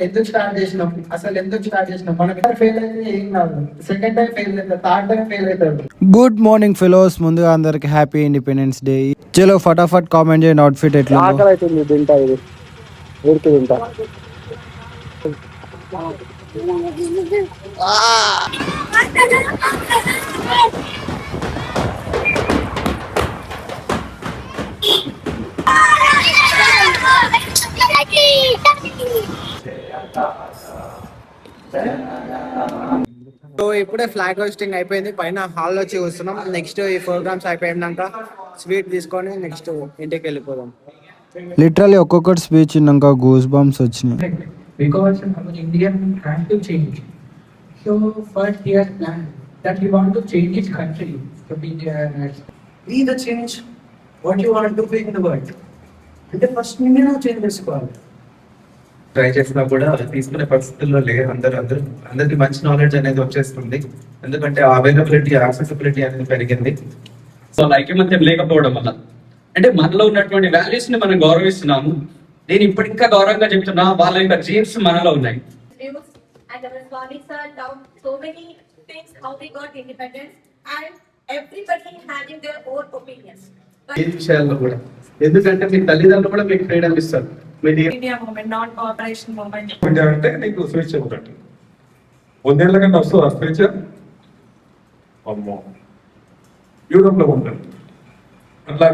ఎందుకు స్టార్ట్ చేసినాం, అసలు ఎందుకు స్టార్ట్ చేసినాం? మనం ఫెయిల్ అయితే ఏం కాదు, సెకండ్ టైం ఫెయిల్ అవుతుంది, థర్డ్ టైం ఫెయిల్ అవుతుంది. గుడ్ మార్నింగ్ ఫెలోస్, ముందుగా అందరికి హ్యాపీ ఇండిపెండెన్స్ డే. చలో ఫటాఫట్ కామెంట్ చేయండి అవుట్ఫిట్ ఎట్లా. ఆకలి అవుతుంది, తింటా ఇది ఊరికి తింటా. సో ఇప్పుడే ఫ్లాగ్ హోస్టింగ్ అయిపోయింది, పైన హాల్లో వచ్చి కూర్చున్నాం. నెక్స్ట్ ఈ ప్రోగ్రామ్స్ అయిపోయినాక స్వీట్ తీసుకొని నెక్స్ట్ ఇంటికి వెళ్ళిపోదాం. లిటరల్లీ ఒక్కొక్కటి స్పీచ్ విన్నాక గూస్ బంప్స్ వచ్చినాయి. Because our Indian had to change. So first he has planned that he want to change his country to be the change what you want to be in the world. అంటే first నేను change చేసుకోవాలి. Try చేసినా కూడా తీసుకునే పరిస్థితుల్లో లేదు. అందరికి మంచి నాలెడ్జ్ అనేది వచ్చేస్తుంది, ఎందుకంటే అవైలబిలిటీ, యాక్సెసిబిలిటీ అనేది పెరిగింది. సో ఐకమత్యం లేకపోవడం వల్ల అంటే మనలో ఉన్నటువంటి వాల్యూస్ ని మనం గౌరవిస్తున్నాము. నేను ఇప్పుడు ఇంకా గౌరవంగా చెప్తున్నా, వాళ్ళ యొక్క జీన్స్ మనలో ఉన్నాయి. And our Swami sir taught so many things how we got independence, and everybody having their own opinions. ఈ విషయాల్లో కూడా, ఎందుకంటే మీ తల్లిదండ్రులు కూడా మీకు ఫ్రీడమ్ ఇస్తారు. India movement, non cooperation movement. అంటే నీకు స్వేచ్ఛ ఒకటి 1 ఏళ్ల కంటే వస్తుంది ఆ స్వేచ్ఛ. అమ్మో యూరోప్ లో ఉంటుంది అట్లా